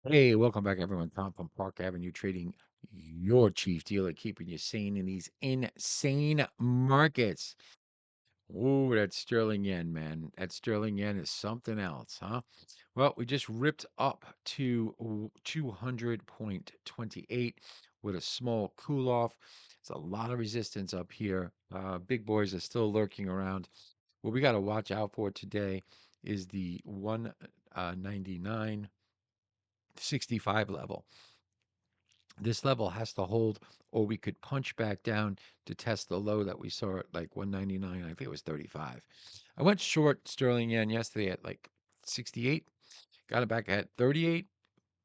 Hey, welcome back, everyone. Tom from Park Avenue Trading, your chief dealer, keeping you sane in these insane markets. Ooh, that sterling yen, man. That sterling yen is something else, huh? Well, we just ripped up to 200.28 with a small cool off. It's a lot of resistance up here. Big boys are still lurking around. What we got to watch out for today is the 199.65 level. This level has to hold, or we could punch back down to test the low that we saw at like 199. I think it was 35. I went short sterling yen yesterday at like 68, got it back at 38.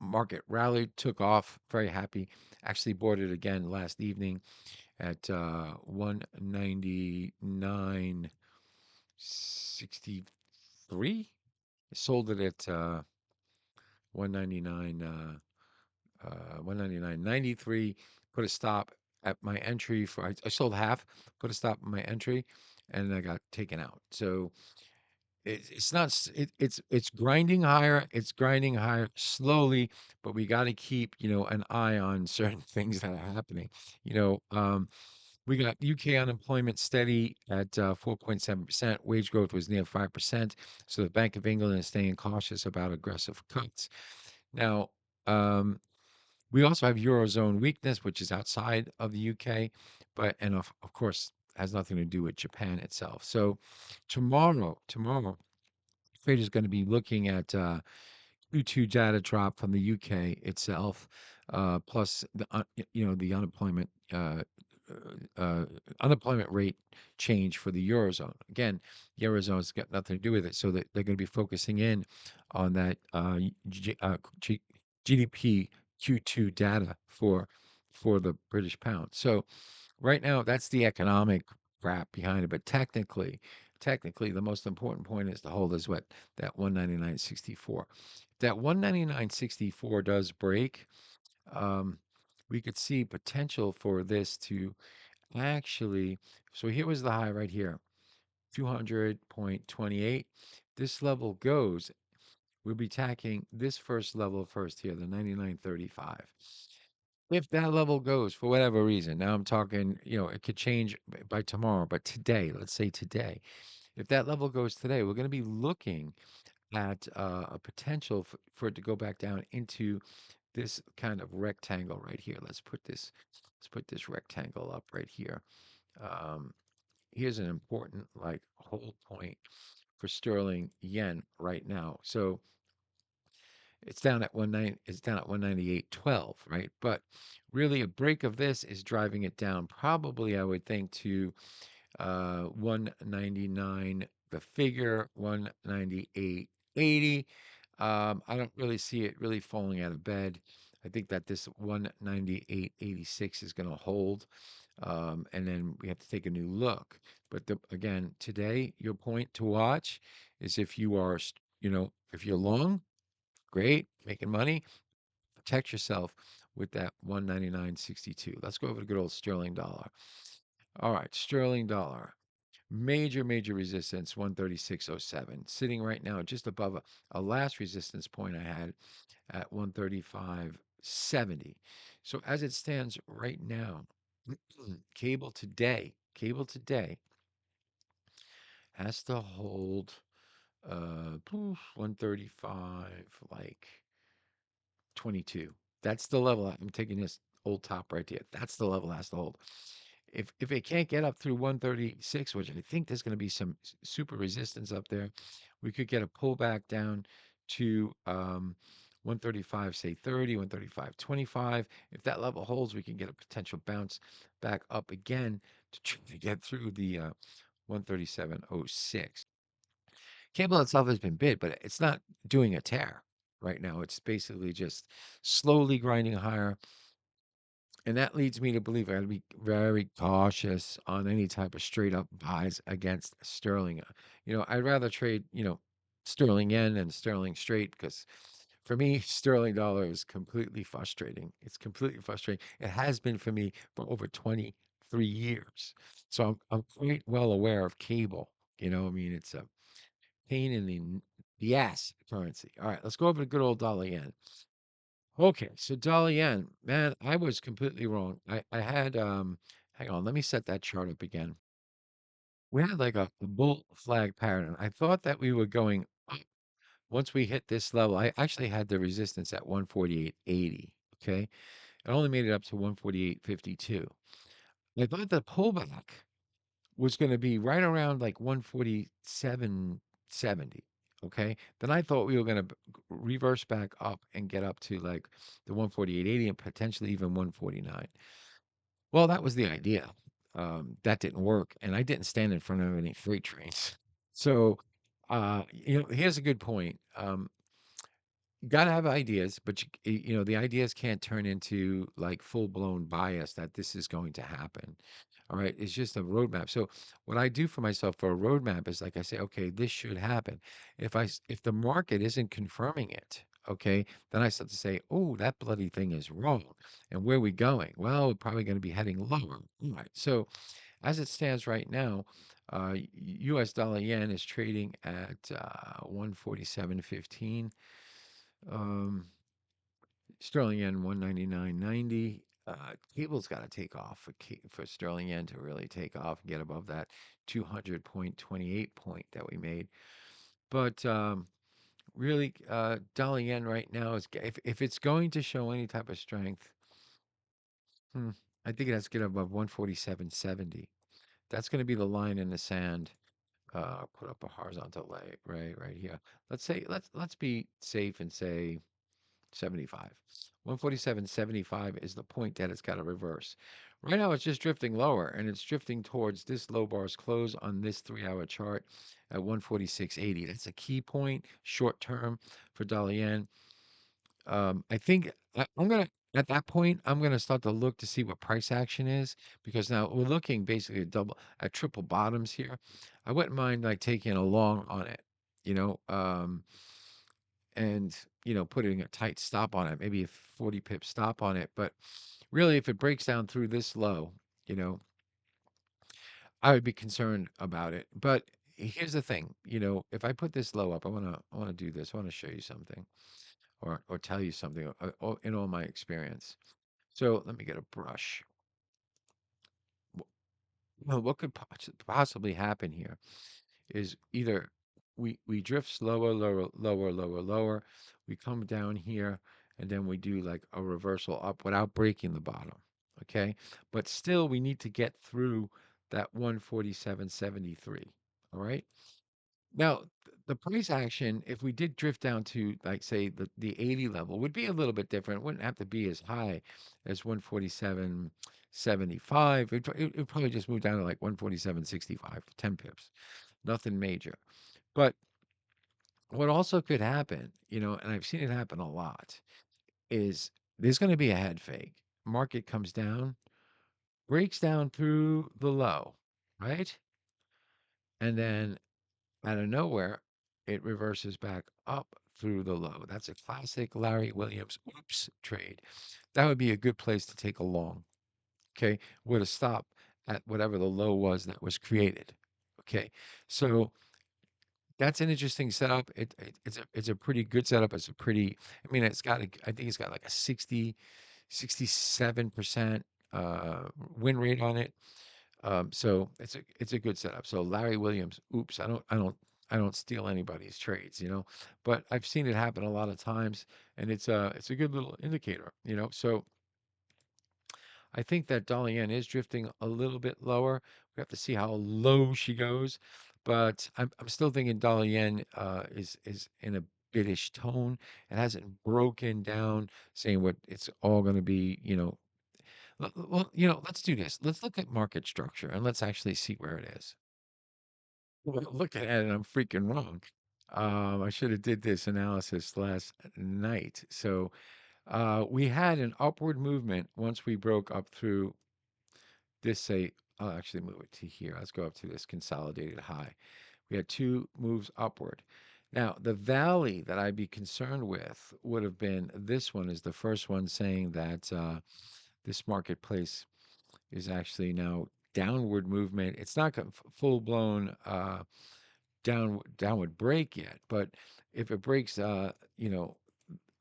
Market rallied, took off, very happy. Actually bought it again last evening at 199.63. Sold it at 199. 199.93. Put a stop at my entry for I sold half, put a stop at my entry, and I got taken out. So it's not it's grinding higher. It's grinding higher slowly, but we got to keep an eye on certain things that are happening. You know, we got UK unemployment steady at 4.7%. Wage growth was near 5%. So the Bank of England is staying cautious about aggressive cuts. Now, um, we also have Eurozone weakness, which is outside of the UK, but and of course has nothing to do with Japan itself. So tomorrow, Fed is going to be looking at Q2 data drop from the UK itself, plus the unemployment rate change for the Eurozone. Again, the Eurozone's got nothing to do with it, so that they're going to be focusing in on that GDP Q2 data for the British pound. So right now, that's the economic wrap behind it. But technically, the most important point is to hold is what that 199.64. That 199.64 does break. Um, we could see potential for this to actually. So here was the high right here, 200.28. This level goes. We'll be tacking this first level first here, the 99.35. If that level goes for whatever reason, now I'm talking, it could change by tomorrow, but today, let's say today, if that level goes today, we're going to be looking at a potential for it to go back down into this kind of rectangle right here. Let's put this rectangle up right here. Um, Here's an important like hold point for sterling yen right now. So it's down at 198.12, right? But really a break of this is driving it down probably I would think to 199 the figure 198.80. I don't really see it really falling out of bed. I think that this 198.86 is going to hold. And then we have to take a new look. But again, today, your point to watch is if you are, if you're long, great, making money, protect yourself with that 199.62. Let's go over to good old sterling dollar. All right, sterling dollar. Major resistance 136.07. Sitting right now just above a last resistance point I had at 135.70. So as it stands right now, cable today has to hold 135 like 22. That's the level I'm taking this old top right here. That's the level it has to hold. If it can't get up through 136, which I think there's going to be some super resistance up there, we could get a pullback down to 135, say 30, 135.25. If that level holds, we can get a potential bounce back up again to try to get through the 137.06. Cable itself has been bid, but it's not doing a tear right now. It's basically just slowly grinding higher. And that leads me to believe I got to be very cautious on any type of straight up buys against sterling. I'd rather trade, sterling yen and sterling straight because for me, sterling dollar is completely frustrating. It's completely frustrating. It has been for me for over 23 years. So I'm quite well aware of cable. I mean, it's a pain in the ass currency. All right, let's go over to good old dollar yen. Okay, so dollar yen, man, I was completely wrong. I had hang on, let me set that chart up again. We had like a bull flag pattern. I thought that we were going up once we hit this level. I actually had the resistance at 148.80. Okay, I only made it up to 148.52. I thought the pullback was going to be right around like 147.70. Okay. Then I thought we were going to reverse back up and get up to like the 148.80 and potentially even 149. Well, that was the idea. That didn't work. And I didn't stand in front of any freight trains. So, here's a good point. Gotta have ideas, but the ideas can't turn into like full blown bias that this is going to happen. All right, it's just a roadmap. So what I do for myself for a roadmap is like I say, okay, this should happen. If the market isn't confirming it, okay, then I start to say, oh, that bloody thing is wrong. And where are we going? Well, we're probably going to be heading lower. All right. So as it stands right now, U.S. dollar yen is trading at 147.15. Um, Sterling yen 199.90. Cable's got to take off for sterling yen to really take off and get above that 200.28 point that we made. But really, dollar yen right now is if it's going to show any type of strength, hmm, I think it has to get above 147.70. That's going to be the line in the sand. Put up a horizontal lay right here. Let's be safe and say 75. 147.75 is the point that it's got to reverse. Right now, it's just drifting lower, and it's drifting towards this low bar's close on this 3-hour chart at 146.80. That's a key point short term for dollar yen. I think I'm gonna at that point I'm gonna start to look to see what price action is because now we're looking basically at triple bottoms here. I wouldn't mind like taking a long on it, you know. And putting a tight stop on it, maybe a 40 pip stop on it. But really, if it breaks down through this low, you know, I would be concerned about it. But here's the thing, if I put this low up, I want to do this. I want to show you something or tell you something in all my experience. So let me get a brush. Well, what could possibly happen here is either we drift slower, lower, lower, lower, lower. We come down here and then we do like a reversal up without breaking the bottom. Okay. But still we need to get through that 147.73. All right. Now, the price action, if we did drift down to like say the 80 level, would be a little bit different. It wouldn't have to be as high as 147.75. It'd probably just move down to like 147.65, 10 pips. Nothing major. But what also could happen, and I've seen it happen a lot, is there's going to be a head fake. Market comes down, breaks down through the low, right? And then out of nowhere, it reverses back up through the low. That's a classic Larry Williams oops trade. That would be a good place to take a long, okay, with a stop at whatever the low was that was created. Okay. So that's an interesting setup. It's a pretty good setup. It's a pretty, I mean, I think it's got like a 67% win rate on it. So it's a good setup. So Larry Williams, oops, I don't steal anybody's trades, but I've seen it happen a lot of times, and it's a good little indicator, So I think that dollar yen is drifting a little bit lower. We have to see how low she goes, but I'm still thinking dollar yen is in a bitish tone. It hasn't broken down, saying what it's all going to be, Well, let's do this. Let's look at market structure and let's actually see where it is. Well, looking at it, I'm freaking wrong. I should have did this analysis last night. So we had an upward movement once we broke up through this. I'll actually move it to here. Let's go up to this consolidated high. We had two moves upward. Now, the valley that I'd be concerned with would have been this one is the first one saying that this marketplace is actually now downward movement. It's not full blown downward break yet, but if it breaks,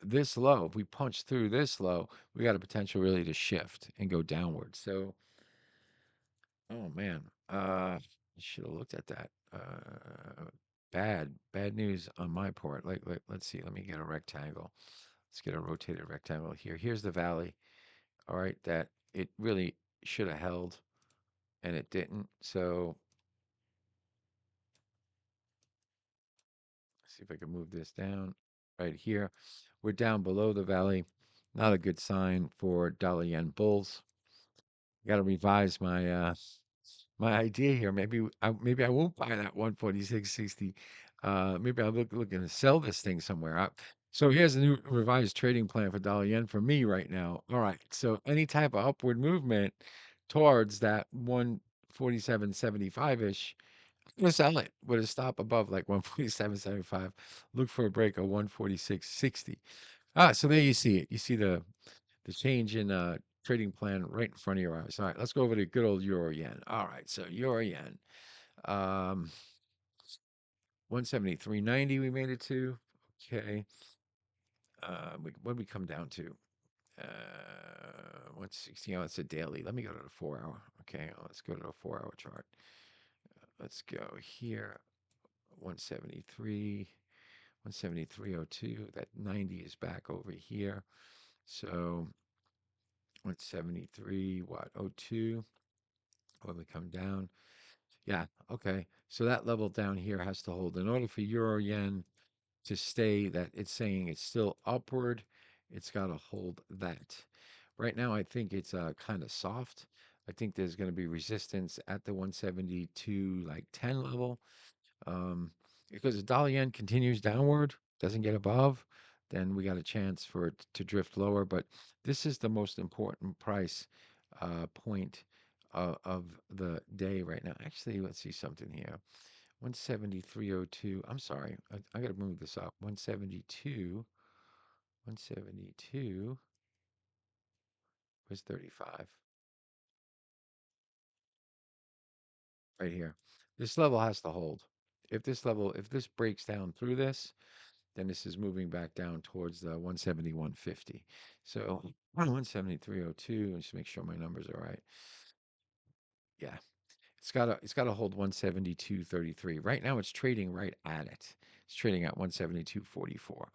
this low, if we punch through this low, we got a potential really to shift and go downward. So, oh man, I should have looked at that. Bad news on my part. Let's see. Let me get a rectangle. Let's get a rotated rectangle here. Here's the valley. All right, that it really should have held and it didn't. So, see if I can move this down right here. We're down below the valley. Not a good sign for dollar yen bulls. Got to revise my idea here. Maybe I won't buy that 146.60. Maybe I'll looking to sell this thing somewhere. So here's a new revised trading plan for dollar yen for me right now. All right. So any type of upward movement towards that 147.75 ish, I'm gonna sell it with a stop above like 147.75. Look for a break of 146.60. So there you see it. You see the change in trading plan right in front of your eyes. All right, let's go over to good old euro yen. All right, so euro yen, um, 173.90 we made it to. Okay, what did we come down to? 160. Oh, it's a daily. Let me go to the 4 hour. Okay, let's go to the 4 hour chart. Let's go here. 173, 173.02. That 90 is back over here. So 173, what, 02? When we come down. Yeah, okay. So that level down here has to hold. In order for euro yen to stay that it's saying it's still upward, it's got to hold that. Right now, I think it's kind of soft. I think there's going to be resistance at the 172 like 10 level. Um, because the dollar yen continues downward, doesn't get above, then we got a chance for it to drift lower. But this is the most important price point of the day right now. Actually, let's see something here. 173.02. I'm sorry, I got to move this up. 172. 172 was 35 right here. This level has to hold. If this breaks down through this, then this is moving back down towards the 171.50. So 173.02. Just make sure my numbers are right. Yeah, it's gotta hold 172.33. Right now it's trading right at it. It's trading at 172.44. All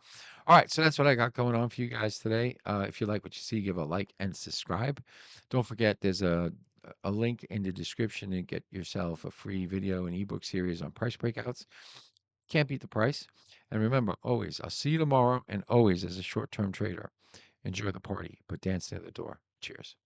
right, so that's what I got going on for you guys today. If you like what you see, give a like and subscribe. Don't forget there's a link in the description to get yourself a free video and ebook series on price breakouts. Can't beat the price. And remember, always, I'll see you tomorrow, and always as a short-term trader, enjoy the party, but dance near the door. Cheers.